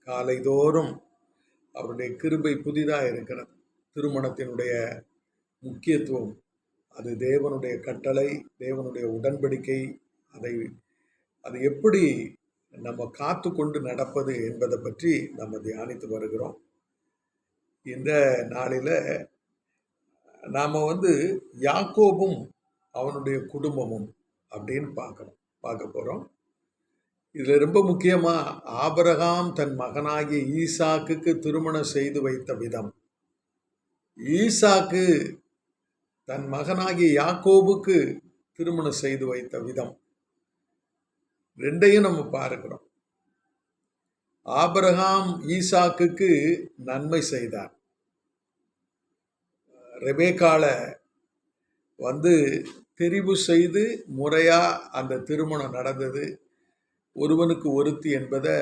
காலைதோறும் அவருடைய கிருபை புதிதாக இருக்கிறது. திருமணத்தினுடைய முக்கியத்துவம், அது தேவனுடைய கட்டளை, தேவனுடைய உடன்படிக்கை. அது எப்படி நம்ம காத்து கொண்டு நடப்பது என்பதை பற்றி நம்ம தியானித்து வருகிறோம். இந்த நாளில் நாம் யாக்கோபும் அவனுடைய குடும்பமும் அப்படின்னு பார்க்க போகிறோம். இதில் ரொம்ப முக்கியமாக ஆபிரகாம் தன் மகனாகிய ஈசாக்குக்கு திருமணம் செய்து வைத்த விதம், ஈசாக்கு தன் மகனாகிய யாக்கோபுக்கு திருமணம் செய்து வைத்த விதம், ரெண்டையும் நம்ம பார்க்கிறோம். ஆபிரகாம் ஈசாக்குக்கு நன்மை செய்தார். ரெபேக்கால தெரிவு செய்து முறையா அந்த திருமணம் நடந்தது. ஒருவனுக்கு ஒருத்தி என்பதை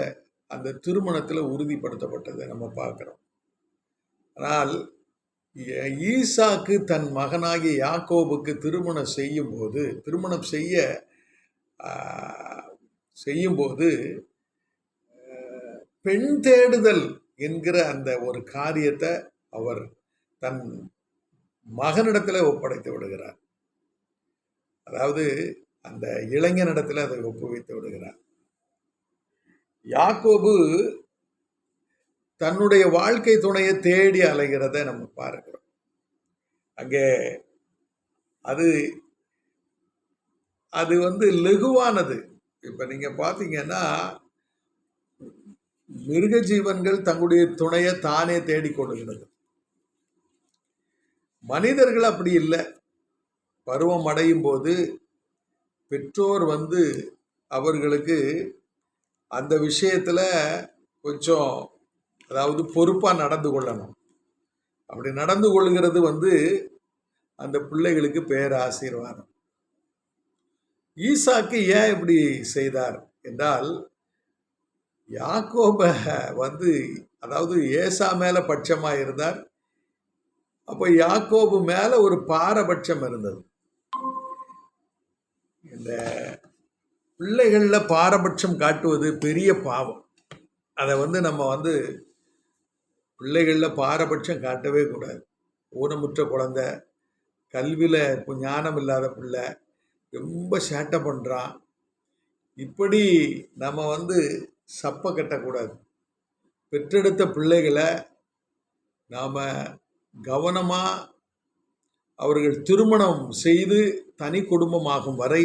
அந்த திருமணத்தில் உறுதிப்படுத்தப்பட்டதை நம்ம பார்க்கிறோம். ஆனால் ஈசாக்கு தன் மகனாகிய யாக்கோபுக்கு திருமணம் செய்யும்போது பெண் தேடுதல் என்கிற அந்த ஒரு காரியத்தை அவர் தன் மகனிடத்தில் ஒப்படைத்து விடுகிறார். அதாவது அந்த இளைஞனிடத்தில் அதை ஒப்புவித்து விடுகிறார். யாக்கோபு தன்னுடைய வாழ்க்கை துணையை தேடி அலைகிறத நம்ம பார்க்கிறோம். அங்கே அது லகுவானது. இப்ப நீங்க பார்த்தீங்கன்னா, மிருக ஜீவன்கள் தங்களுடைய துணையை தானே தேடிக்கொள்கிறது. மனிதர்கள் அப்படி இல்லை. பருவம் அடையும் போது பெற்றோர் அவர்களுக்கு அந்த விஷயத்துல கொஞ்சம், அதாவது பொறுப்பா நடந்து கொள்ளணும். அப்படி நடந்து கொள்கிறது அந்த பிள்ளைகளுக்கு பேராசீர்வாதம். ஈசாக்கு ஏன் இப்படி செய்தார் என்றால், யாக்கோப அதாவது ஏசா மேல பட்சமா இருந்தார். அப்போ யாக்கோபு மேல ஒரு பாரபட்சம் இருந்தது. இந்த பிள்ளைகள்ல பாரபட்சம் காட்டுவது பெரிய பாவம். அதை நம்ம பிள்ளைகள்ல பாரபட்சம் காட்டவே கூடாது. ஊனமுற்ற குழந்தை, கல்வியில ஞானம் இல்லாத பிள்ளை, ரொம்ப சேட்டை பண்றான், இப்படி நம்ம சப்ப கட்டக்கூடாது. பெற்றெடுத்த பிள்ளைகளை நாம கவனமா, அவர்கள் திருமணம் செய்து தனி குடும்பமாகும் வரை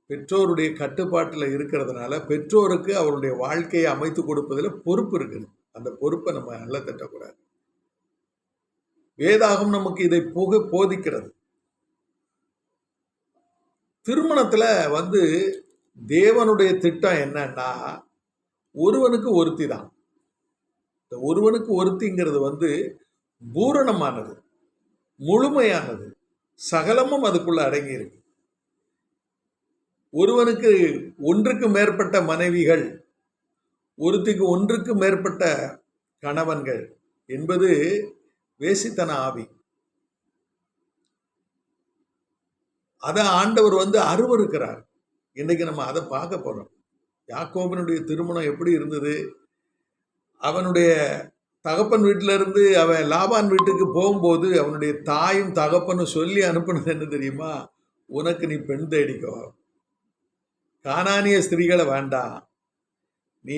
பெற்றோருடைய கட்டுப்பாட்டில் இருக்கிறதுனால பெற்றோருக்கு அவருடைய வாழ்க்கையை அமைத்து கொடுப்பதில் பொறுப்பு இருக்குது. அந்த பொறுப்பை நம்ம நல்ல தட்டக்கூடாது. வேதாகம் நமக்கு இதை போதிக்கிறது. திருமணத்துல தேவனுடைய திட்டம் என்னன்னா, ஒருவனுக்கு ஒருத்தி தான். இந்த ஒருவனுக்கு ஒருத்திங்கிறது பூரணமானது, முழுமையானது, சகலமும் அதுக்குள்ள அடங்கி இருக்கு. ஒருவனுக்கு ஒன்றுக்கு மேற்பட்ட மனைவிகள், ஒருத்திக்கு ஒன்றுக்கு மேற்பட்ட கணவன்கள் என்பது வேசித்தன ஆவி. அதை ஆண்டவர் அருவருக்கிறார். இன்னைக்கு நம்ம அதை பார்க்க போறோம். யாக்கோபனுடைய திருமணம் எப்படி இருந்தது? அவனுடைய தகப்பன் வீட்டில இருந்து அவன் லாபான் வீட்டுக்கு போகும்போது அவனுடைய தாயும் தகப்பனும் சொல்லி அனுப்புனது என்ன தெரியுமா? உனக்கு நீ பெண் தேடிக்கோ, கானானிய ஸ்திரீகளை வேண்டாம், நீ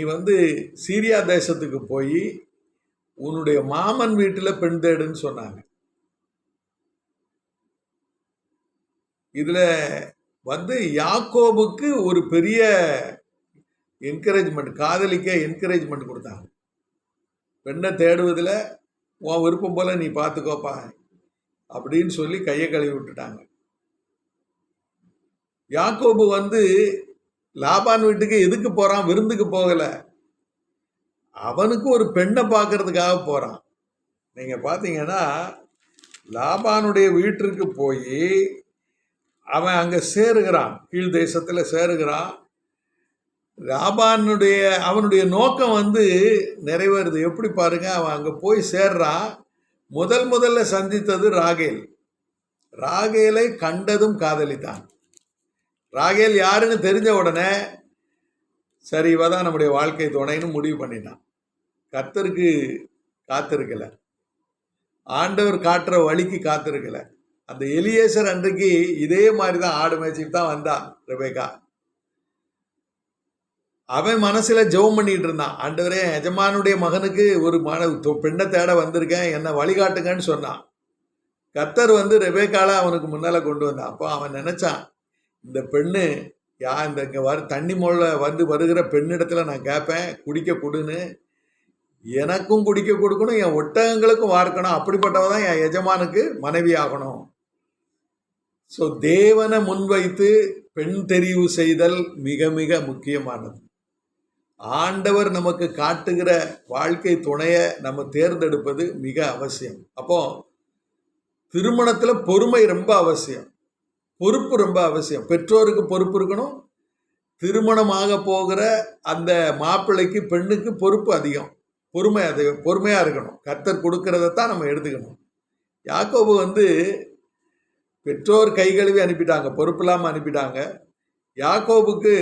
சீரியா தேசத்துக்கு போய் உன்னுடைய மாமன் வீட்டில் பெண் தேடுன்னு சொன்னாங்க. இதுல யாக்கோபுக்கு ஒரு பெரிய என்கரேஜ்மெண்ட், காதலிக்க என்கரேஜ்மெண்ட் கொடுத்தாங்க. பெண்ணை தேடுவதில் உன் விருப்பம் போல நீ பார்த்துக்கோப்பா அப்படின்னு சொல்லி கையை கழுவி விட்டுட்டாங்க. யாக்கோபு லாபான் வீட்டுக்கு எதுக்கு போறான்? விருந்துக்கு போகல, அவனுக்கு ஒரு பெண்ணை பார்க்கறதுக்காக போறான். நீங்க பாத்தீங்கன்னா, லாபானுடைய வீட்டிற்கு போய் அவன் அங்க சேருகிறான், கீழ் தேசத்துல சேருகிறான். அவனுடைய நோக்கம் நிறைவேறுது. எப்படி பாருங்க, அவன் அங்க போய் சேர்றான். முதல்ல சந்தித்தது ராகேல். ராகேலை கண்டதும் காதலித்தான். ராகேல் யாருன்னு தெரிஞ்ச உடனே சரி இவ தான் நம்முடைய வாழ்க்கை துணைன்னு முடிவு பண்ணிட்டான். கர்த்தருக்கு காத்திருக்கல, ஆண்டவர் காட்டுற வழிக்கு காத்திருக்கல. அந்த எலியேசர் அன்றைக்கு இதே மாதிரி தான் ஆடு மேய்ச்சிட்டு தான் வந்தான் ரெபேக்கா. அவன் மனசுல ஜெபம் பண்ணிட்டு இருந்தான், ஆண்டவரே எஜமானுடைய மகனுக்கு ஒரு பெண்ணை தேட வந்திருக்கேன், என்னை வழிகாட்டுங்கன்னு சொன்னான். கர்த்தர் வந்து ரெபேக்கால அவனுக்கு முன்னால கொண்டு வந்தான். அப்போ அவன் நினைச்சான், இந்த பெண்ணு இந்த இங்கே தண்ணி மொழ வந்து வருகிற பெண்ணிடத்துல நான் கேட்பேன், குடிக்க கொடுன்னு, எனக்கும் குடிக்க கொடுக்கணும், என் ஒட்டகங்களுக்கும் வார்க்கணும், அப்படிப்பட்டவ தான் என் எஜமானுக்கு மனைவி ஆகணும். ஸோ தேவனை முன்வைத்து பெண் தெரிவு செய்தல் மிக மிக முக்கியமானது. ஆண்டவர் நமக்கு காட்டுகிற வாழ்க்கை துணையை நம்ம தேர்ந்தெடுப்பது மிக அவசியம். அப்போ திருமணத்தில் பொறுமை ரொம்ப அவசியம், பொறுப்பு ரொம்ப அவசியம். பெற்றோருக்கு பொறுப்பு இருக்கணும், திருமணமாக போகிற அந்த மாப்பிள்ளைக்கு பெண்ணுக்கு பொறுப்பு அதிகம், பொறுமையாக இருக்கணும். கர்த்தர் கொடுக்கறதைத்தான் நம்ம எடுத்துக்கணும். யாக்கோபு வந்து பெற்றோர் கை கழுவி அனுப்பிட்டாங்க, பொறுப்பு இல்லாமல் அனுப்பிட்டாங்க. யாக்கோபுக்கு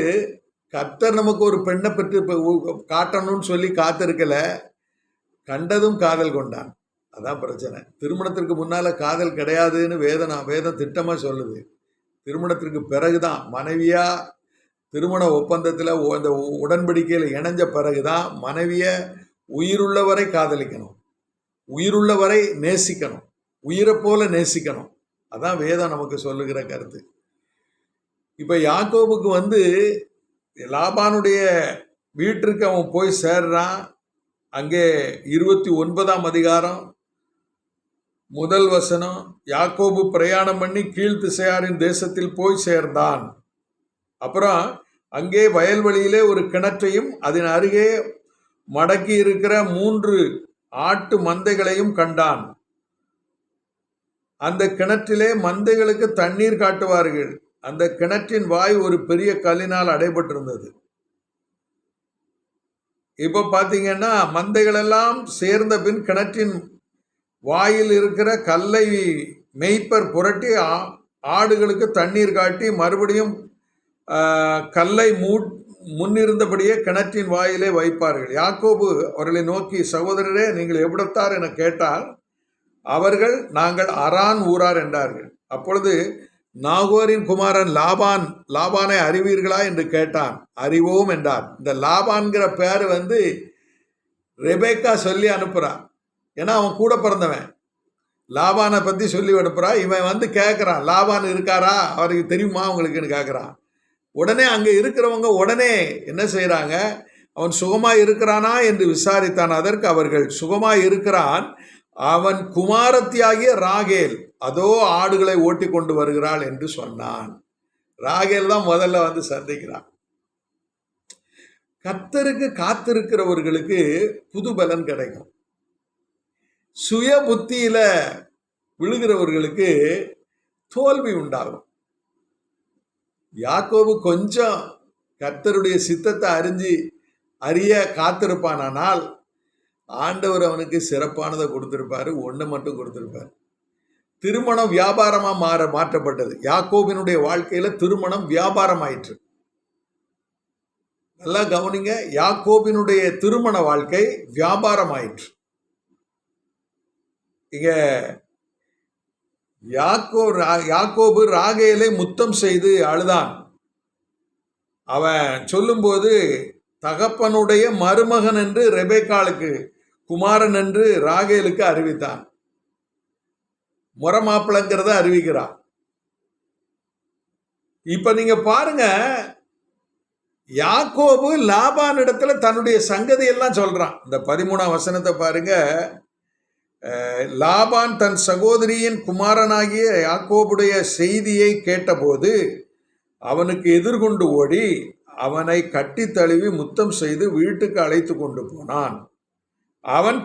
கர்த்தர் நமக்கு ஒரு பெண்ணை பெற்று காட்டணும்னு சொல்லி காத்திருக்கல, கண்டதும் காதல் கொண்டான். அதான் பிரச்சனை. திருமணத்திற்கு முன்னால காதல் கிடையாதுன்னு வேதம் திட்டமா சொல்லுது. திருமணத்திற்கு பிறகுதான், மனைவியா திருமண ஒப்பந்தத்தில் அந்த உடன்படிக்கையில் இணைஞ்ச பிறகுதான் மனைவிய உயிருள்ளவரை காதலிக்கணும், உயிருள்ளவரை நேசிக்கணும், உயிரை போல நேசிக்கணும். அதான் வேதம் நமக்கு சொல்லுகிற கருத்து. இப்ப யாக்கோபுக்கு வந்து லாபானுடைய வீட்டிற்கு அவன் போய் சேர்றான். அங்கே 29ஆம் அதிகாரம் 1 வசனம், யாக்கோபு பிரயாணம் பண்ணி கீழ்த்திசையாரின் தேசத்தில் போய் சேர்ந்தான். அப்புறம் அங்கே வயல்வெளியிலே ஒரு கிணற்றையும் அதன் அருகே மடக்கி இருக்கிற 3 ஆட்டு மந்தைகளையும் கண்டான். அந்த கிணற்றிலே மந்தைகளுக்கு தண்ணீர் காட்டுவார்கள். அந்த கிணற்றின் வாய் ஒரு பெரிய கல்லினால் அடைபட்டிருந்தது. இப்போ பார்த்தீங்கன்னா மந்தைகள் எல்லாம் சேர்ந்த பின் கிணற்றின் வாயில் இருக்கிற கல்லை மேய்ப்பர் புரட்டி ஆடுகளுக்கு தண்ணீர் காட்டி மறுபடியும் கல்லை முன்னிருந்தபடியே கிணற்றின் வாயிலே வைப்பார்கள். யாக்கோபு அவர்களை நோக்கி, சகோதரரே நீங்கள் எவ்விடத்தார் என கேட்டால் அவர்கள் நாங்கள் அரான் ஊரார் என்றார்கள். அப்பொழுது நாகோரின் குமாரன் லாபானை அறிவீர்களா என்று கேட்டான். அறிவோம் என்றார். இந்த லாபான்கிற பேர் வந்து ரெபேக்கா சொல்லி அனுப்புறான். ஏன்னா அவன் கூட பிறந்தவன். லாபானை பற்றி சொல்லி அனுப்புறான். இவன் வந்து கேட்குறான், லாபான் இருக்காரா, அவருக்கு தெரியுமா உங்களுக்குன்னு கேட்குறான். உடனே அங்கே இருக்கிறவங்க உடனே என்ன செய்கிறாங்க, அவன் சுகமாக இருக்கிறானா என்று விசாரித்தான். அதற்கு அவர்கள் சுகமாக இருக்கிறான், அவன் குமாரத்தியாகிய ராகேல் அதோ ஆடுகளை ஓட்டி கொண்டு வருகிறாள் என்று சொன்னான். ராகேல் தான் முதல்ல வந்து சந்திக்கிறான். கர்த்தருக்கு காத்திருக்கிறவர்களுக்கு புது பலன் கிடைக்கும். சுய புத்தியில விழுகிறவர்களுக்கு தோல்வி உண்டாகும். யாக்கோபு கொஞ்சம் கர்த்தருடைய சித்தத்தை அறிய காத்திருப்பானால் ஆண்டவர் அவனுக்கு சிறப்பானதை கொடுத்திருப்பாரு. ஒன்று மட்டும் கொடுத்திருப்பார். திருமணம் வியாபாரமா மாற்றப்பட்டது. யாக்கோபினுடைய வாழ்க்கையில திருமணம் வியாபாரம் ஆயிற்று. நல்லா கவனிங்க, யாக்கோபினுடைய திருமண வாழ்க்கை வியாபாரம் ஆயிற்று. இங்க யாக்கோபு ராகேலை முத்தம் செய்து அழுதான். அவன் சொல்லும்போது தகப்பனுடைய மருமகன் என்று ரெபேக்காளுக்கு குமாரன் என்று ராகேலுக்கு அறிவித்தான். முறமாப்பிளங்கிறத அறிவிக்கிறான். இப்ப நீங்க பாருங்க, யாக்கோபு லாபான் இடத்துல தன்னுடைய சங்கதி எல்லாம் சொல்றான். இந்த 13ஆம் வசனத்தை பாருங்க. லாபான் தன் சகோதரியின் குமாரனாகிய யாக்கோபுடைய செய்தியை கேட்டபோது அவனுக்கு எதிர்கொண்டு ஓடி அவனை கட்டி தழுவி முத்தம் செய்து வீட்டுக்கு அழைத்து கொண்டு போனான். அவன்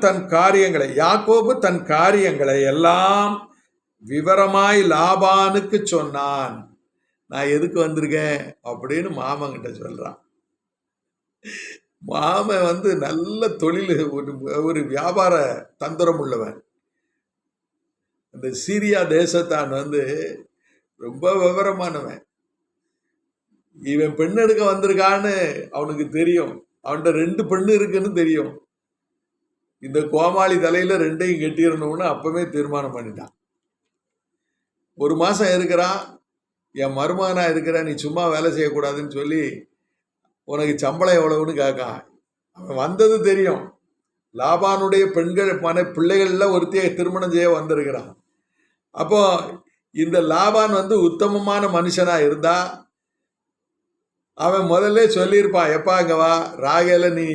யாக்கோபு தன் காரியங்களை எல்லாம் விவரமாய் லாபானுக்கு சொன்னான். நான் எதுக்கு வந்திருக்கேன் அப்படின்னு மாமன்கிட்ட சொல்றான். மாமன் வந்து நல்ல தொழில், ஒரு வியாபார தந்திரம் உள்ளவன். அந்த சீரியா தேசத்தான் வந்து ரொம்ப விவரமானவன். இவன் பெண் எடுக்க வந்திருக்கான்னு அவனுக்கு தெரியும். அவன்கிட்ட 2 பெண்ணு இருக்குன்னு தெரியும். இந்த கோமாளி தலையில 2ஐயும் கட்டிடணும்னு அப்பவே தீர்மானம் பண்ணிட்டான். 1 மாசம் இருக்கிறான். என் மருமகனா இருக்கிற, நீ சும்மா வேலை செய்யக்கூடாதுன்னு சொல்லி உனக்கு சம்பளம் எவ்வளவுன்னு கேட்கான். அவன் வந்தது தெரியும். லாபானுடைய பெண்கள் பிள்ளைகள்ல ஒருத்தியை திருமணம் செய்ய வந்திருக்கிறான். அப்போ இந்த லாபான் உத்தமமான மனுஷனா இருந்தா அவன் முதல்ல சொல்லியிருப்பான், எப்பா இங்க வா, ராகேல நீ,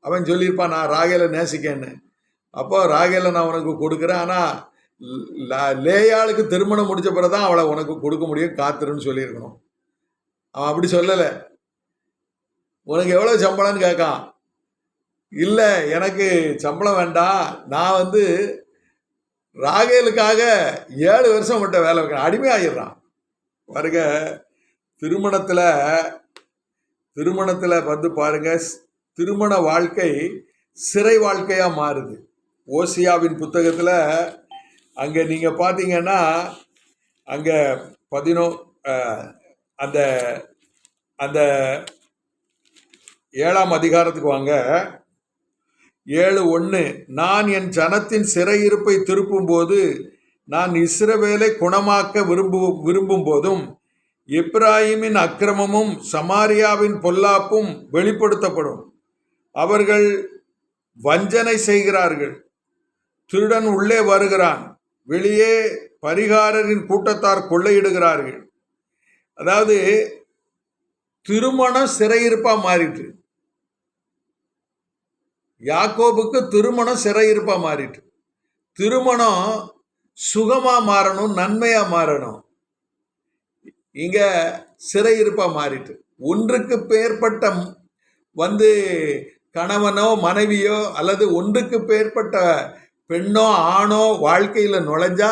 அவன் சொல்லியிருப்பான் நான் ராகேல நேசிக்கேன்னு. அப்போ ராகேல நான் உனக்கு கொடுக்குறேன், ஆனால் லேயாளுக்கு திருமணம் முடிச்ச பிறகுதான் அவளை உனக்கு கொடுக்க முடியும், காத்துருன்னு சொல்லியிருக்கணும். அவன் அப்படி சொல்லலை. உனக்கு எவ்வளோ சம்பளம்னு கேட்கான். இல்லை, எனக்கு சம்பளம் வேண்டாம், நான் ராகேலுக்காக 7 வருஷம் மட்டும் வேலை வைக்கிறேன். அடிமை ஆகிடுறான் பாருங்க. திருமணத்தில் பாருங்க, திருமண வாழ்க்கை சிறை வாழ்க்கையாக மாறுது. ஓசியாவின் புத்தகத்தில் அங்கே நீங்கள் பார்த்தீங்கன்னா, அங்கே அந்த அந்த 7ஆம் அதிகாரத்துக்கு வாங்க. 7:1, நான் என் ஜனத்தின் சிறையிருப்பை திருப்பும் போது, நான் இஸ்ரவேலை குணமாக்க விரும்பும் போதும், எப்பிராயீமின் அக்கிரமமும் சமாரியாவின் பொல்லாப்பும் வெளிப்படுத்தப்படும். அவர்கள் வஞ்சனை செய்கிறார்கள். திருடன் உள்ளே வருகிறான், வெளியே பரிகாரரின் கூட்டத்தார் கொள்ளையிடுகிறார்கள். அதாவது திருமணம் சிறையிருப்பா மாறிட்டு, யாக்கோபுக்கு திருமணம் சிறையிருப்பா மாறிட்டு. திருமணம் சுகமா மாறணும், நன்மையா மாறணும். இங்க சிறையிருப்பா மாறிட்டு. ஒன்றுக்கு மேற்பட்ட கணவனோ மனைவியோ அல்லது ஒன்றுக்கு மேற்பட்ட பெண்ணோ ஆணோ வாழ்க்கையில் நுழைஞ்சா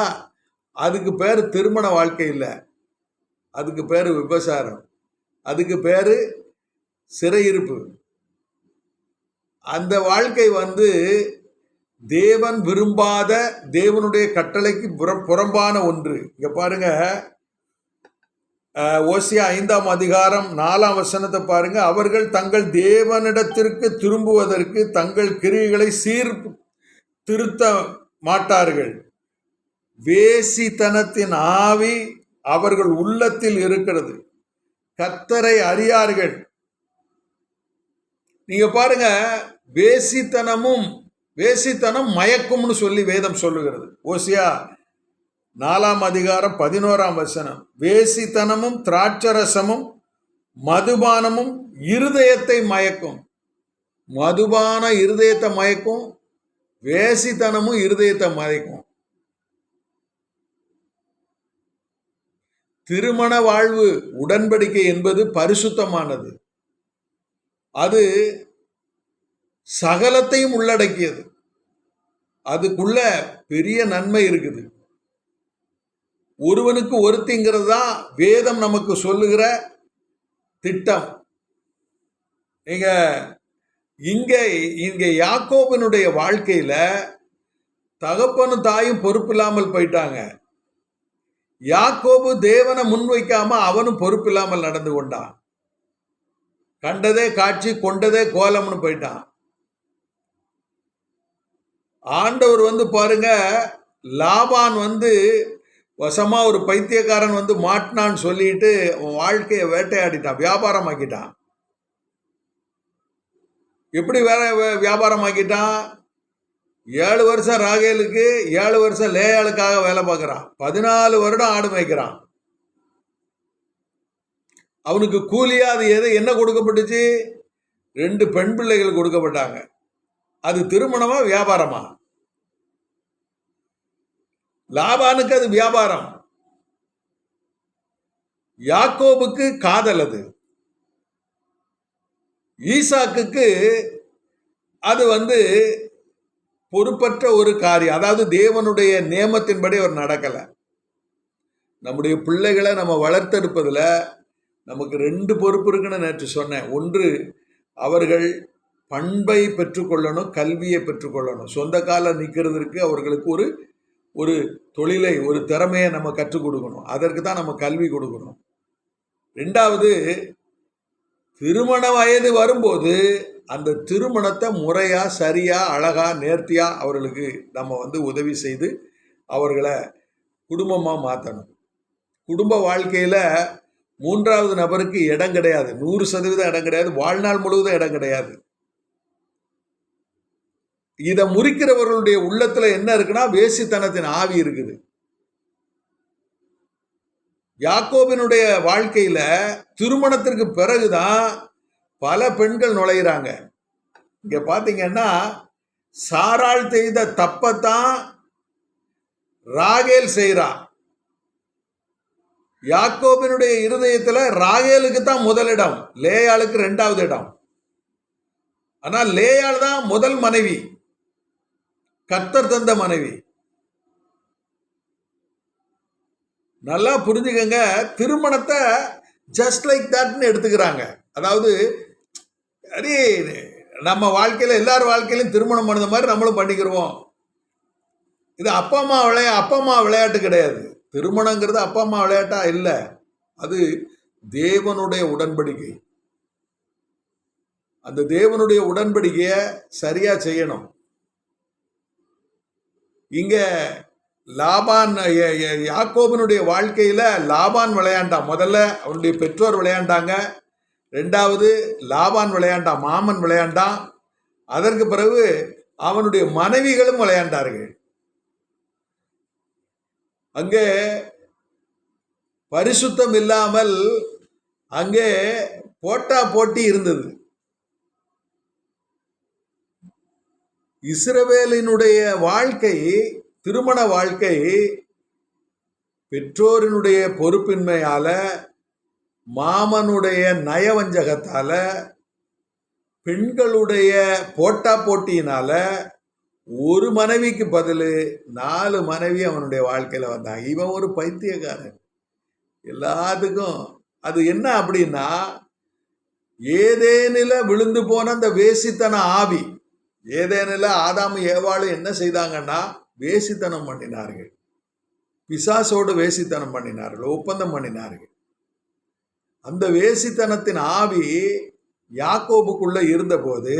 அதுக்கு பேர் திருமண வாழ்க்கை இல்லை, அதுக்கு பேர் விபசாரம், அதுக்கு பேர் சிறையிருப்பு. அந்த வாழ்க்கை தேவன் விரும்பாத, தேவனுடைய கட்டளைக்கு புறம்பான ஒன்று. இங்க பாருங்க, ஓசியா 5ஆம் அதிகாரம் 4ஆம் வசனத்தை பாருங்க. அவர்கள் தங்கள் தேவனிடத்திற்கு திரும்புவதற்கு தங்கள் கிரியைகளை திருத்த மாட்டார்கள். வேசித்தனத்தின் ஆவி அவர்கள் உள்ளத்தில் இருக்கிறது, கர்த்தரை அறியார்கள். நீங்க பாருங்க, வேசித்தனம் மயக்கும்னு சொல்லி வேதம் சொல்லுகிறது. ஓசியா 4ஆம் அதிகாரம் 11ஆம் வசனம். வேசித்தனமும் திராட்சரசமும் மதுபானமும் இருதயத்தை மயக்கும். மதுபான இருதயத்தை மயக்கும், வேசித்தனமும் இருதயத்தை மயக்கும். திருமண வாழ்வு உடன்படிக்கை என்பது பரிசுத்தமானது. அது சகலத்தையும் உள்ளடக்கியது. அதுக்குள்ள பெரிய நன்மை இருக்குது. ஒருவனுக்கு ஒருத்திங்கிறது தான் வேதம் நமக்கு சொல்லுகிற திட்டம். இங்க யாக்கோபனுடைய வாழ்க்கையில தகப்பனும் தாயும் பொறுப்பு இல்லாமல் போயிட்டாங்க. யாக்கோபு தேவனை முன்வைக்காம அவனும் பொறுப்பு இல்லாமல் நடந்து கொண்டான். கண்டதே காட்சி, கொண்டதே கோலம்னு போயிட்டான். ஆண்டவர் பாருங்க, லாபான் வசமா ஒரு பைத்தியக்காரன் மாட்டினான்னு சொல்லிட்டு அவன் வாழ்க்கையை வேட்டையாடிட்டான், வியாபாரமாக்கிட்டான். எப்படி வியாபாரமாக்கிட்டான்? 7 வருஷம் ராகேலுக்கு, 7 வருஷம் லேயாளுக்காக வேலை பார்க்கறான். 14 வருடம் ஆடு மேய்க்கிறான். அவனுக்கு கூலியா அது என்ன கொடுக்கப்பட்டுச்சு? 2 பெண் பிள்ளைகள் கொடுக்கப்பட்டாங்க. அது திருமணமா வியாபாரமா? லாபானுக்கு அது வியாபாரம், யாக்கோபுக்கு காதல். அது ஈசாக்குக்கு அது பொறுப்பற்ற ஒரு காரியம். அதாவது தேவனுடைய நியமத்தின்படி அவர் நடக்கலை. நம்முடைய பிள்ளைகளை நம்ம வளர்த்தெடுப்பதில் நமக்கு 2 பொறுப்பு இருக்குன்னு நேற்று சொன்னேன். ஒன்று, அவர்கள் பண்பை பெற்றுக்கொள்ளணும், கல்வியை பெற்றுக்கொள்ளணும். சொந்த காலில் நிற்கிறதுக்கு அவர்களுக்கு ஒரு தொழிலை, ஒரு திறமையை நம்ம கற்றுக் கொடுக்கணும். அதற்கு தான் நம்ம கல்வி கொடுக்கணும். 2வது, திருமண வயது வரும்போது அந்த திருமணத்தை முறையா, சரியா, அழகா, நேர்த்தியா அவர்களுக்கு நம்ம உதவி செய்து அவர்களை குடும்பமா மாற்றணும். குடும்ப வாழ்க்கையில 3வது நபருக்கு இடம் கிடையாது. 100% இடம் கிடையாது. வாழ்நாள் முழுவதும் இடம் கிடையாது. இதை முறிக்கிறவர்களுடைய உள்ளத்துல என்ன இருக்குன்னா, வேசித்தனத்தின் ஆவி இருக்குது. யாக்கோபினுடைய வாழ்க்கையில திருமணத்திற்கு பிறகுதான் பல பெண்கள் நுழைகிறாங்க. இங்க பாத்தீங்கன்னா, சாராள் செய்த தப்பத்தான் ராகேல் செய்றா. யாக்கோபினுடைய இருதயத்துல ராகேலுக்கு தான் முதலிடம், லேயாளுக்கு 2வது இடம். ஆனால் லேயாள் தான் முதல் மனைவி, கர்த்தர் தந்த மனைவி. நல்லா புரிஞ்சுக்கங்க, திருமணத்தை ஜஸ்ட் லைக் தட்னு எடுத்துக்கிறாங்க. அதாவது அடி நம்ம வாழ்க்கையில எல்லார் வாழ்க்கையிலும் திருமணம் பண்ணது மாதிரி நம்மளும் பண்ணிக்கிறோம். இது அப்பா அம்மா விளையாட்டு கிடையாது. திருமணங்கிறது அப்பா அம்மா விளையாட்டா இல்லை, அது தேவனுடைய உடன்படிக்கை. அந்த தேவனுடைய உடன்படிக்கையை சரியா செய்யணும். இங்க லாபான், யாக்கோபினுடைய வாழ்க்கையில லாபான் விளையாண்டான். முதல்ல அவனுடைய பெற்றோர் விளையாண்டாங்க, 2வது லாபான் விளையாண்டான், மாமன் விளையாண்டான். அதற்கு பிறகு அவனுடைய மனைவிகளும் விளையாண்டார்கள். அங்கே பரிசுத்தம் இல்லாமல் அங்கே போட்டி இருந்தது. இஸ்ரவேலினுடைய வாழ்க்கை, திருமண வாழ்க்கை பெற்றோரினுடைய பொறுப்பின்மையால, மாமனுடைய நயவஞ்சகத்தால, பெண்களுடைய போட்டியினால ஒரு மனைவிக்கு பதில் 4 மனைவி அவனுடைய வாழ்க்கையில வந்தாங்க. இவன் ஒரு பைத்தியக்காரன். எல்லாத்துக்கும் அது என்ன அப்படின்னா, ஏதேனில விழுந்து போன அந்த வேசித்தன ஆவி. ஏதேனில ஆதாம் ஏவாளும் என்ன செய்தாங்கன்னா, வேசித்தனம் பண்ணினார்கள். பிசாசோடு வேசித்தனம் பண்ணினார்கள், ஒப்பந்தம் பண்ணினார்கள். அந்த வேசித்தனத்தின் ஆவி யாக்கோபுக்குள்ள இருந்தபோது,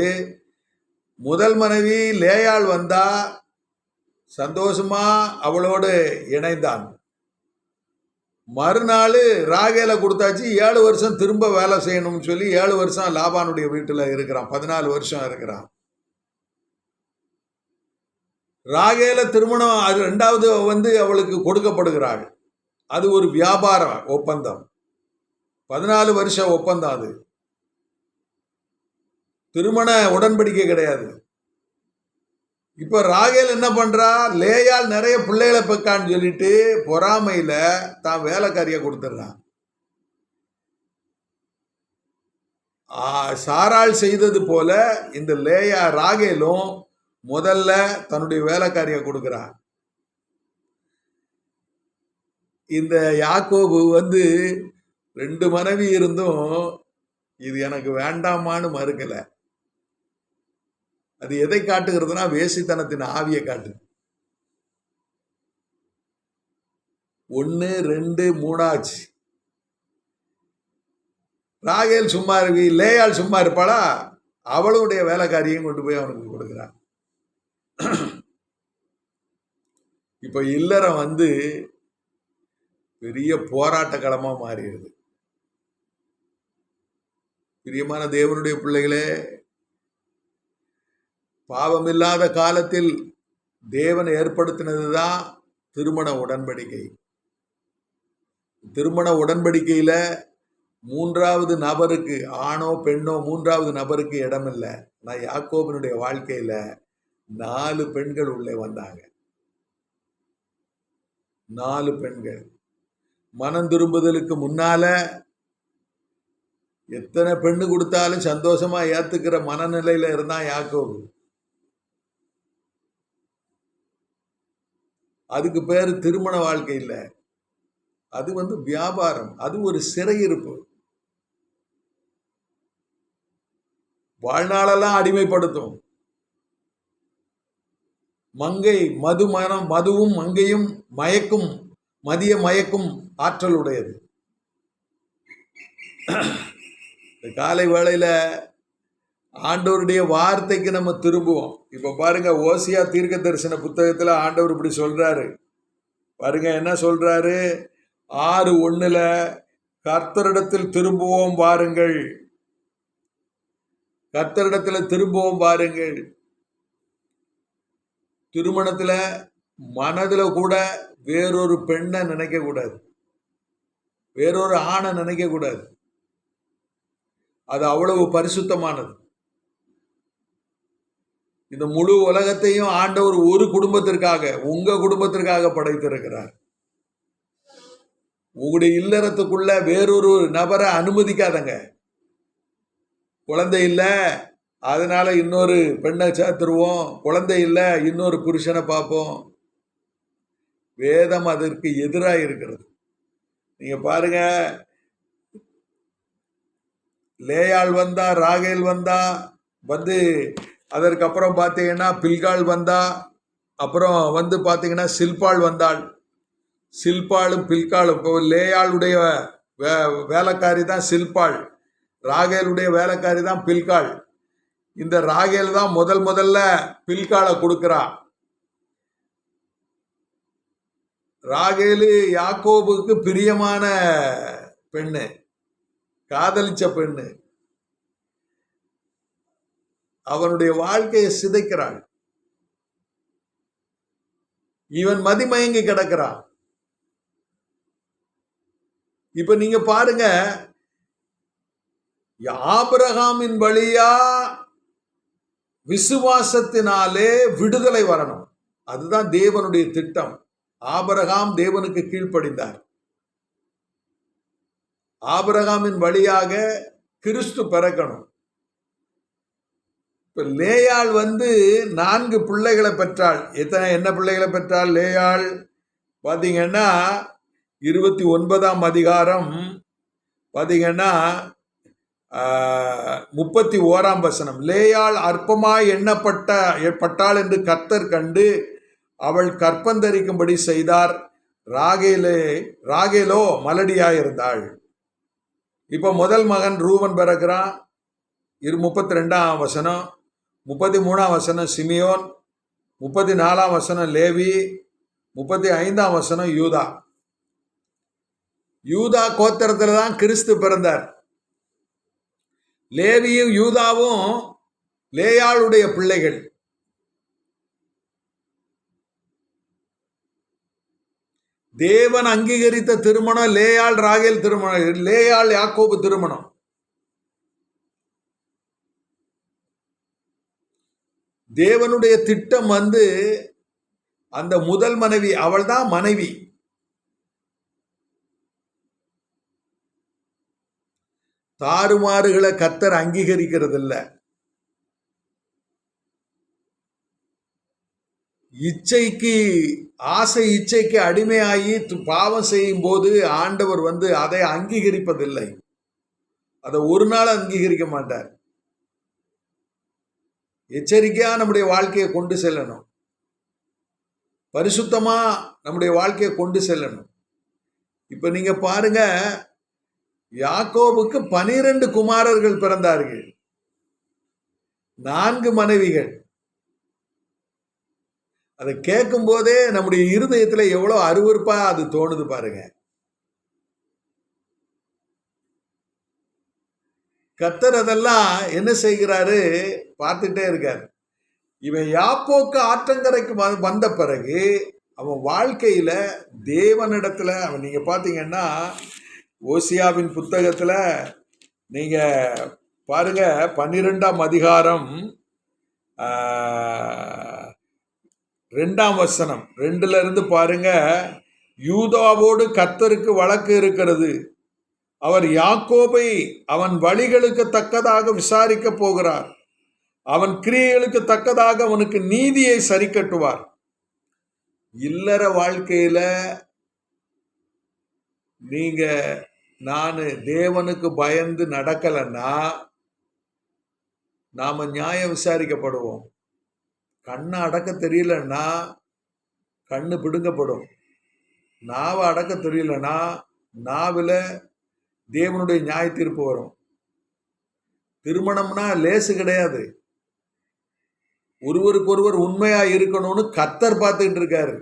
முதல் மனைவி லேயாள் வந்தா, சந்தோஷமா அவளோடு இணைந்தான். மறுநாள் ராகேலை கொடுத்தாச்சு. 7 வருஷம் திரும்ப வேலை செய்யணும்னு சொல்லி 7 வருஷம் லாபானுடைய வீட்டுல இருக்கிறான். 14 வருஷம் இருக்கிறான். ராகேல திருமணம், அது 2வது அவளுக்கு கொடுக்கப்படுகிறாள். அது ஒரு வியாபார ஒப்பந்தம், 14 வருஷ ஒப்பந்தம். அது திருமண உடன்படிக்கை கிடையாது. இப்ப ராகேல் என்ன பண்றா, லேயால் நிறைய பிள்ளைகளை பெக்கான்னு சொல்லிட்டு பொறாமையில தான் வேலைக்காரியை கொடுத்துடுறான். சாராள் செய்தது போல இந்த ராகேலும் முதல்ல தன்னுடைய வேலைக்காரியை கொடுக்கிறான். இந்த யாக்கோபு 2 மனைவி இருந்தும் இது எனக்கு வேண்டாமான்னு மறுக்கல. அது எதை காட்டுகிறதுனா, வேசித்தனத்தின் ஆவியை காட்டு. 1, 2, 3 ராகேல் சும்மா இருக்கு, லேயாள் சும்மா இருப்பாளா? அவளுடைய வேலைக்காரியும் கொண்டு போய் அவனுக்கு கொடுக்கிறான். இப்ப இல்லறம் பெரிய போராட்ட களமா மாறிடுது. பிரியமான தேவனுடைய பிள்ளைகளே, பாவமில்லாத காலத்தில் தேவன் ஏற்படுத்தினதுதான் திருமண உடன்படிக்கை. திருமண உடன்படிக்கையில 3வது நபருக்கு, ஆணோ பெண்ணோ 3வது நபருக்கு இடம் இல்லை. நான் யாக்கோபினுடைய வாழ்க்கையில 4 பெண்கள் உள்ளே வந்தாங்க. 4 பெண்கள். மனம் திரும்புதலுக்கு முன்னால எத்தனை பெண்ணு கொடுத்தாலும் சந்தோஷமா ஏத்துக்கிற மனநிலையில இருந்தான் யாக்கோபு. அதுக்கு பேரு திருமண வாழ்க்கை இல்லை, அது வியாபாரம், அது ஒரு சிறையிருப்பு. வாழ்நாளெல்லாம் அடிமைப்படுத்தும். மங்கை மதுவும் மங்கையும் மயக்கும், மதிய மயக்கும் ஆற்றல் உடையது. காலை வேளையில ஆண்டவருடைய வார்த்தைக்கு நம்ம திரும்புவோம். இப்ப பாருங்க, ஓசியா தீர்க்க தரிசன புத்தகத்துல ஆண்டவர் இப்படி சொல்றாரு பாருங்க. என்ன சொல்றாரு? 6:1 கர்த்தரிடத்தில் திரும்புவோம் வாருங்கள், கர்த்தரிடத்துல திரும்புவோம் வாருங்கள். திருமணத்துல மனதுல கூட வேறொரு பெண்ணை நினைக்க கூடாது, வேறொரு ஆணை நினைக்க கூடாது. அது அவ்வளவு பரிசுத்தமானது. இந்த முழு உலகத்தையும் ஆண்டவர் ஒரு குடும்பத்திற்காக, உங்க குடும்பத்திற்காக படைத்திருக்கிறார். உங்களுடைய இல்லறத்துக்குள்ள வேறொரு நபரை அனுமதிக்காதங்க. குழந்தை இல்லை அதனால இன்னொரு பெண்ணை சேர்த்துருவோம், குழந்தை இல்லை இன்னொரு புருஷனை பார்ப்போம். வேதம் அதற்கு எதிராக இருக்கிறது. நீங்க பாருங்க, லேயாள் வந்தா, ராகேல் வந்தா, அதற்கப்புறம் பார்த்தீங்கன்னா பில்காள் வந்தா, அப்புறம் பார்த்தீங்கன்னா சில்பாள் வந்தாள். சில்பாளும் பில்காளும், இப்போ லேயாளுடைய வேலைக்காரி தான் சில்பாள், ராகேலுடைய வேலைக்காரி தான் பில்காள். இந்த ராகேல் தான் முதல்ல பில்காளை கொடுக்கிறா. ராகேலு யாக்கோபுக்கு பிரியமான பெண்ணு, காதலிச்ச பெண்ணு. அவனுடைய வாழ்க்கையை சிதைக்கிறாள். இவன் மதிமயங்கி கிடக்கிறான். இப்ப நீங்க பாருங்க, ஆபிரகாமின் வழியா விசுவாசத்தினாலே விடுதலை வரணும். அதுதான் தேவனுடைய திட்டம். ஆபிரகாம் தேவனுக்கு கீழ்ப்படிந்தார். ஆபிரகாமின் வழியாக கிறிஸ்து பிறக்கணும். இப்ப லேயாள் 4 பிள்ளைகளை பெற்றாள். என்ன பிள்ளைகளை பெற்றாள் லேயாள்? பாத்தீங்கன்னா 29ஆம் அதிகாரம் பாத்தீங்கன்னா 31ஆம் வசனம். லேயாள் அற்பமாய் எண்ணப்பட்டாள் என்று கர்த்தர் கண்டு அவள் கற்பந்தரிக்கும்படி செய்தார். ராகேலோ மலடியாயிருந்தாள். இப்ப முதல் மகன் ரூபன் பிறக்கிறான், 32ஆம் வசனம். 33ஆம் வசனம் சிமியோன், 34ஆம் வசனம் லேவி, 35ஆம் வசனம் யூதா. யூதா கோத்திரத்துல தான் கிறிஸ்து பிறந்தார். லேவியும் யூதாவும் லேயாளுடைய பிள்ளைகள். தேவன் அங்கீகரித்த திருமணம் லேயாள் ராகேல் திருமணம், லேயாள் யாக்கோபு திருமணம். தேவனுடைய திட்டம் அந்த முதல் மனைவி, அவள் தான் மனைவி. தாறுமாறுகளை கர்த்தர் அங்கீகரிக்கிறது இல்ல. இச்சைக்கு அடிமையாகி பாவம் செய்யும் போது ஆண்டவர் அதை அங்கீகரிப்பதில்லை. அதை ஒரு நாள் அங்கீகரிக்க மாட்டார். எச்சரிக்கையா நம்முடைய வாழ்க்கையை கொண்டு செல்லணும், பரிசுத்தமா நம்முடைய வாழ்க்கையை கொண்டு செல்லணும். இப்ப நீங்க பாருங்க, யாக்கோபுக்கு 12 குமாரர்கள் பிறந்தார்கள், 4 மனைவிகள். அதை கேட்கும் போதே நம்முடைய இருதயத்துல எவ்வளவு அருவருப்பா அது தோணுது பாருங்க. கர்த்தர் அதெல்லாம் என்ன செய்கிறாரு பார்த்துட்டே இருக்காரு. இவன் யாப்போக்கு ஆற்றங்கரைக்கு வந்த பிறகு அவன் வாழ்க்கையில தேவனிடத்துல நீங்க பாத்தீங்கன்னா ஓசியாவின் புத்தகத்துல நீங்க பாருங்க 12ஆம் அதிகாரம் 2ஆம் வசனம் 2ல இருந்து பாருங்க. யூதாவோடு கர்த்தருக்கு வழக்கு இருக்கிறது, அவர் யாக்கோபை அவன் வழிகளுக்கு தக்கதாக விசாரிக்க போகிறார், அவன் கிரியைகளுக்கு தக்கதாக அவனுக்கு நீதியை சரி கட்டுவார். இல்லற வாழ்க்கையில நீங்க நான் தேவனுக்கு பயந்து நடக்கலன்னா நாம நியாயம் விசாரிக்கப்படுவோம். கண்ணை அடக்க தெரியலன்னா கண்ணு பிடுங்கப்படும். நாவை அடக்க தெரியலன்னா நாவில் தேவனுடைய நியாய தீர்ப்பு வரும். திருமணம்னா லேசு கிடையாது. ஒருவருக்கொருவர் உண்மையா இருக்கணும்னு கர்த்தர் பார்த்துக்கிட்டு இருக்காரு.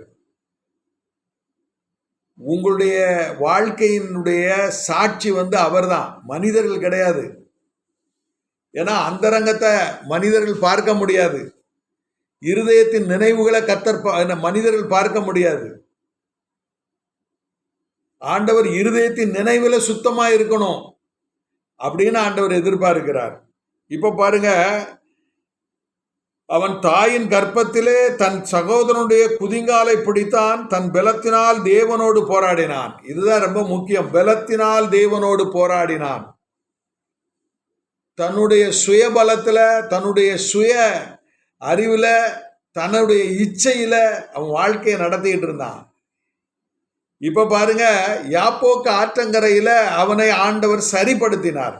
உங்களுடைய வாழ்க்கையினுடைய சாட்சி அவர்தான், மனிதர்கள் கிடையாது. ஏன்னா அந்தரங்கத்தை மனிதர்கள் பார்க்க முடியாது. இருதயத்தின் நினைவுகளை மனிதர்கள் பார்க்க முடியாது. ஆண்டவர் இருதயத்தின் நினைவுல சுத்தமா இருக்கணும் அப்படின்னு ஆண்டவர் எதிர்பார்க்கிறார். இப்ப பாருங்க, அவன் தாயின் கர்ப்பத்திலே தன் சகோதரனுடைய குதிங்காலை பிடித்தான், தன் பலத்தினால் தேவனோடு போராடினான். இதுதான் ரொம்ப முக்கியம். பலத்தினால் தேவனோடு போராடினான். தன்னுடைய சுய பலத்துல, தன்னுடைய சுய அறிவுல, தன்னுடைய இச்சையில அவன் வாழ்க்கையை நடத்திட்டு இருந்தான். இப்ப பாருங்க, யாப்போக்கு ஆற்றங்கரையில அவனை ஆண்டவர் சரிப்படுத்தினார்.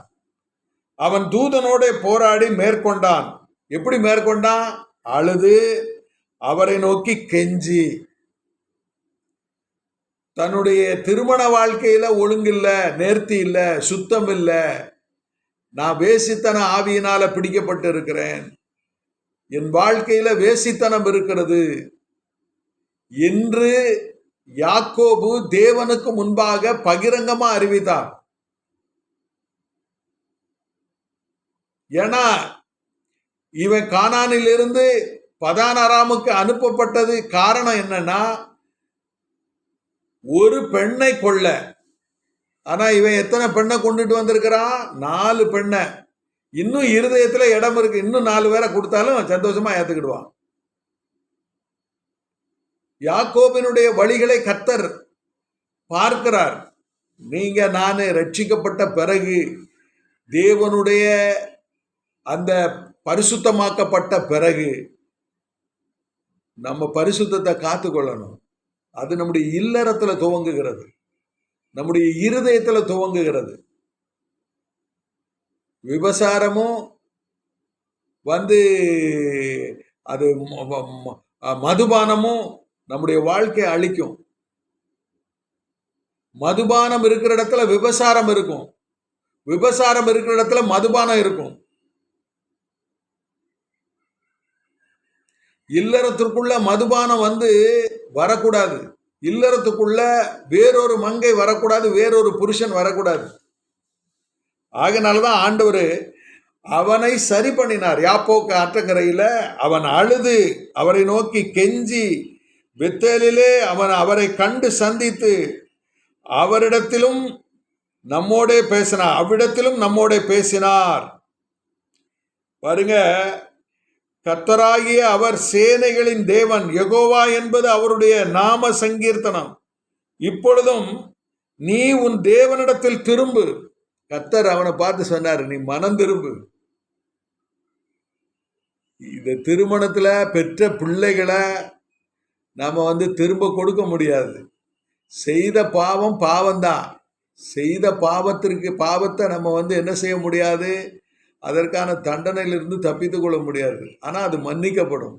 அவன் தூதனோட போராடி மேற்கொண்டான். எப்படி மேற்கொண்டான்? அழுது, அவரை நோக்கி கெஞ்சி. தன்னுடைய திருமண வாழ்க்கையில ஒழுங்கில்ல, நேர்த்தி இல்ல, சுத்தம் இல்ல, நான் வேசித்தன ஆவியினால பிடிக்கப்பட்டு இருக்கிறேன், என் வாழ்க்கையில வேசித்தனம் இருக்கிறது என்று யாக்கோபு தேவனுக்கு முன்பாக பகிரங்கமா அறிவித்தார். ஏன்னா இவன் கானானிலிருந்து பதான் அராமுக்கு அனுப்பப்பட்டது காரணம் என்னன்னா, ஒரு பெண்ணை கொள்ள. ஆனா இவன் எத்தனை பெண்ணை கொண்டுட்டு வந்திருக்கிறான்? 4 பெண்ணை. இன்னும் இருதயத்துல இடம் இருக்கு, இன்னும் 4 பேரை கொடுத்தாலும் சந்தோஷமா ஏத்துக்கிடுவான். யாக்கோபினுடைய வழிகளை கர்த்தர் பார்க்கிறார். நீங்க நானு ரட்சிக்கப்பட்ட பிறகு, தேவனுடைய அந்த பரிசுத்தமாக்கப்பட்ட பிறகு நம்ம பரிசுத்தத்தை காத்து கொள்ளணும். அது நம்முடைய இல்லறத்துல துவங்குகிறது, நம்முடைய இருதயத்துல துவங்குகிறது. விபசாரமும் அது மதுபானமும் நம்முடைய வாழ்க்கையை அழிக்கும். மதுபானம் இருக்கிற இடத்துல விபசாரம் இருக்கும், விபசாரம் இருக்கிற இடத்துல மதுபானம் இருக்கும். இல்லறத்திற்குள்ள மதுபானம் வரக்கூடாது. இல்லறத்துக்குள்ள வேறொரு மங்கை வரக்கூடாது, வேறொரு புருஷன் வரக்கூடாது. ஆகையினாலதான் ஆண்டவர் அவனை சரி பண்ணினார். யாப்போக்கு ஆற்றங்கரையில அவன் அழுது, அவரை நோக்கி கெஞ்சி, பெத்தேலிலே அவரை கண்டு சந்தித்து, அவரிடத்திலும் நம்மோட பேசினார், அவ்விடத்திலும் நம்மோட பேசினார். பாருங்க, கர்த்தராகிய அவர் சேனைகளின் தேவன், யெகோவா என்பது அவருடைய நாம சங்கீர்த்தனம். இப்பொழுதும் நீ உன் தேவனிடத்தில் திரும்பு. கர்த்தர் அவனை பார்த்து சொன்னார், நீ மனம் திரும்பு. இந்த திருமணத்துல பெற்ற பிள்ளைகளை நாம திரும்ப கொடுக்க முடியாது. செய்த பாவம் பாவம்தான். செய்த பாவத்தை நம்ம என்ன செய்ய முடியாது, அதற்கான தண்டனையிலிருந்து தப்பித்துக் கொள்ள முடியாது. ஆனா அது மன்னிக்கப்படும்.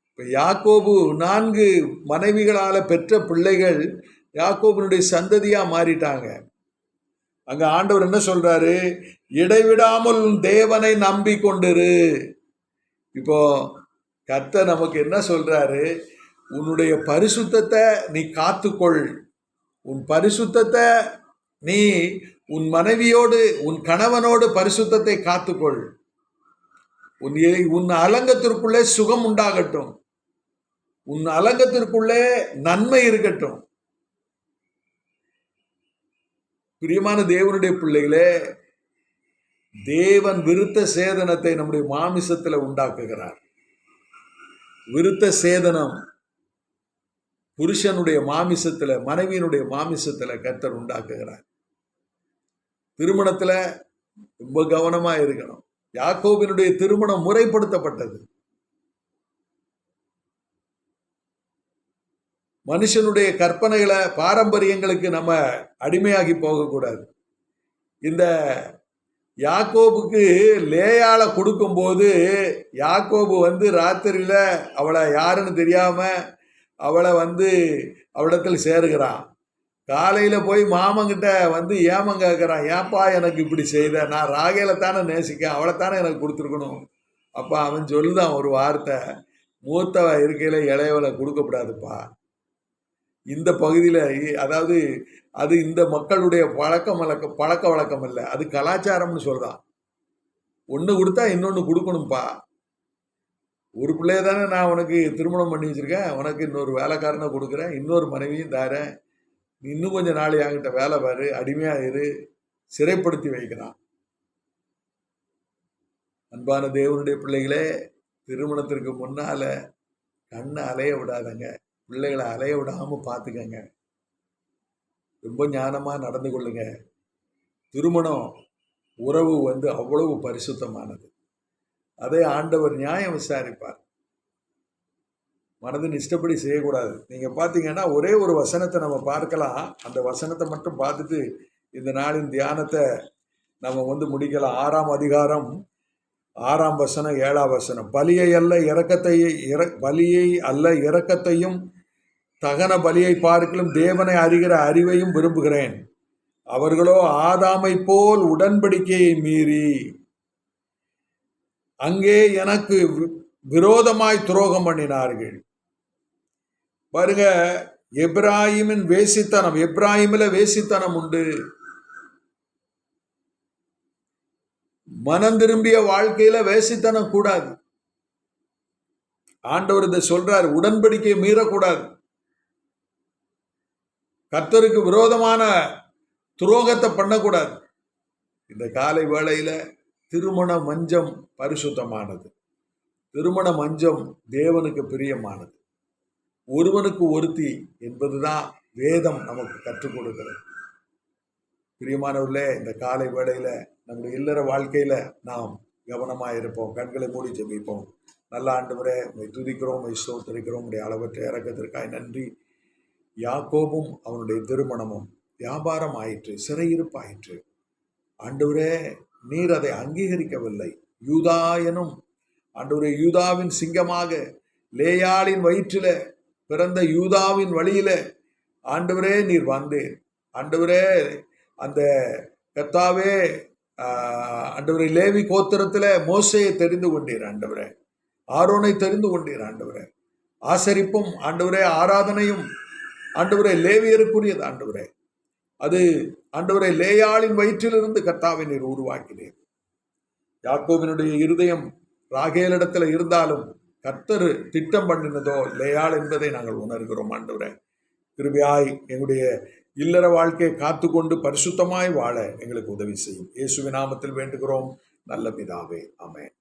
இப்ப யாக்கோபு 4 மனைவிகளால பெற்ற பிள்ளைகள் யாக்கோபுனுடைய சந்ததியா மாறிட்டாங்க. அங்க ஆண்டவர் என்ன சொல்றாரு? இடைவிடாமல் தேவனை நம்பி கொண்டிரு. இப்போ கர்த்தர் நமக்கு என்ன சொல்றாரு? உன்னுடைய பரிசுத்தத்தை நீ காத்துக்கொள். உன் பரிசுத்தத்தை நீ உன் மனைவியோடு, உன் கணவனோடு பரிசுத்தத்தை காத்துக்கொள். உன் அலங்கத்திற்குள்ளே சுகம் உண்டாகட்டும், உன் அலங்கத்திற்குள்ளே நன்மை இருக்கட்டும். பிரியமான தேவனுடைய பிள்ளைகளே, தேவன் விருத்த சேதனத்தை நம்முடைய மாமிசத்துல உண்டாக்குகிறார். விருத்த சேதனம் புருஷனுடைய மாமிசத்துல, மனைவியினுடைய மாமிசத்துல கர்த்தர் உண்டாக்குகிறார். திருமணத்துல ரொம்ப கவனமா இருக்கணும். யாக்கோபினுடைய திருமணம் முறைப்படுத்தப்பட்டது. மனுஷனுடைய கற்பனைகளை, பாரம்பரியங்களுக்கு நம்ம அடிமையாகி போகக்கூடாது. இந்த யாக்கோபுக்கு லேயாள கொடுக்கும்போது, யாக்கோபு ராத்திரியில அவளை யாருன்னு தெரியாம அவளை அவளிடத்தில் சேருகிறான். காலையில போய் மாமங்கிட்ட வந்து ஏமன் கேட்குறான், ஏப்பா எனக்கு இப்படி செய்த, நான் ராகேலை தானே நேசிக்க, அவளை தானே எனக்கு கொடுத்துருக்கணும். அப்போ அவன் சொல்லுதான் ஒரு வார்த்தை, மூத்தவ இருக்கையில் இளையவளை கொடுக்கப்படாதுப்பா. இந்த பகுதியில், அதாவது அது இந்த மக்களுடைய பழக்க வழக்கம் இல்லை, அது கலாச்சாரம்னு சொல்றான். ஒன்று கொடுத்தா இன்னொன்று கொடுக்கணும்ப்பா. ஒரு பிள்ளைய தானே நான் உனக்கு திருமணம் பண்ணி வச்சிருக்கேன், உனக்கு இன்னொரு வேலைக்காரனை கொடுக்குறேன், இன்னொரு மனைவியும் தாரேன், இன்னும் கொஞ்சம் நாள் என்கிட்ட வேலை பாரு, அடிமையா இரு, சிறைப்படுத்தி வைக்கிறான். அன்பான தேவனுடைய பிள்ளைகளே, திருமணத்திற்கு முன்னால கண்ணை அலைய விடாதங்க, பிள்ளைகளை அலைய விடாம பார்த்துக்கங்க, ரொம்ப ஞானமா நடந்து கொள்ளுங்க. திருமணம் உறவு வந்து அவ்வளவு பரிசுத்தமானது. அதை ஆண்டவர் நியாயம் விசாரிப்பார். மனதின் இஷ்டப்படி செய்யக்கூடாது. நீங்க பார்த்தீங்கன்னா ஒரே ஒரு வசனத்தை நம்ம பார்க்கலாம். அந்த வசனத்தை மட்டும் பார்த்துட்டு இந்த நாளின் தியானத்தை நம்ம வந்து முடிக்கலாம். 6ஆம் அதிகாரம் 6ஆம் வசனம் 7ஆம் வசனம். பலியை அல்ல இரக்கத்தையும் தகன பலியை பார்க்கலும் தேவனை அறிகிற அறிவையும் விரும்புகிறேன். அவர்களோ ஆதாமை போல் உடன்படிக்கையை மீறி அங்கே எனக்கு விரோதமாய் துரோகம் பண்ணினார்கள். பாருங்க, எப்ராஹிமின் வேசித்தனம், எப்ராஹிமில வேசித்தனம் உண்டு. மனம் திரும்பிய வாழ்க்கையில வேசித்தனம் கூடாது. ஆண்டவர் இதை சொல்றார், உடன்படிக்கையை மீறக்கூடாது. கர்த்தருக்கு விரோதமான துரோகத்தை பண்ணக்கூடாது. இந்த காலை வேளையில திருமண மஞ்சம் பரிசுத்தமானது. திருமண மஞ்சம் தேவனுக்கு பிரியமானது. ஒருவனுக்கு ஒருத்தி என்பதுதான் வேதம் நமக்கு கற்றுக் கொடுக்கிறது. பிரியமானவர்களே, இந்த காலை வேளையில நம்முடைய இல்லற வாழ்க்கையில நாம் கவனமாக இருப்போம். கண்களை மூடி ஜெபிப்போம். நல்ல ஆண்டவரே, உம்மை துதிக்கிறோம், உம்மை ஸ்தோத்திரிக்கிறோம். உம்முடைய அளவற்ற இரக்கத்திற்காய் நன்றி. யாக்கோபும் அவனுடைய திருமணமும் வியாபாரம் ஆயிற்று, சிறையிருப்பாயிற்று. ஆண்டவரே, நீர் அதை அங்கீகரிக்கவில்லை. யூதா எனும் ஆண்டவரே, யூதாவின் சிங்கமாக லேயாளின் வயிற்றில பிறந்த யூதாவின் வழியில ஆண்டவரே நீர் வந்தேன். ஆண்டவரே, அந்த கர்த்தாவே, ஆண்டவரே, லேவி கோத்திரத்துல மோசையை தெரிந்து கொண்டீர். ஆண்டவரே, ஆரோனை தெரிந்து கொண்டீர். ஆண்டவரே, ஆசரிப்பும் ஆண்டவரே ஆராதனையும் ஆண்டவரே லேவியருக்குரியது. ஆண்டவரே, அது ஆண்டவரே லேயாளின் வயிற்றிலிருந்து கர்த்தாவை நீர் உருவாக்கினீர். யாக்கோபினுடைய இருதயம் ராகேலிடத்துல இருந்தாலும் கர்த்தர் திட்டம் பண்ணினதோ லேயாள் என்பதை நாங்கள் உணர்கிறோம். ஆண்டவரே, கிருபையாய் எங்களுடைய இல்லற வாழ்க்கையை காத்து கொண்டு பரிசுத்தமாய் வாழ எங்களுக்கு உதவி செய்யும். இயேசுவின் நாமத்தில் வேண்டுகிறோம் நல்ல பிதாவே, ஆமென்.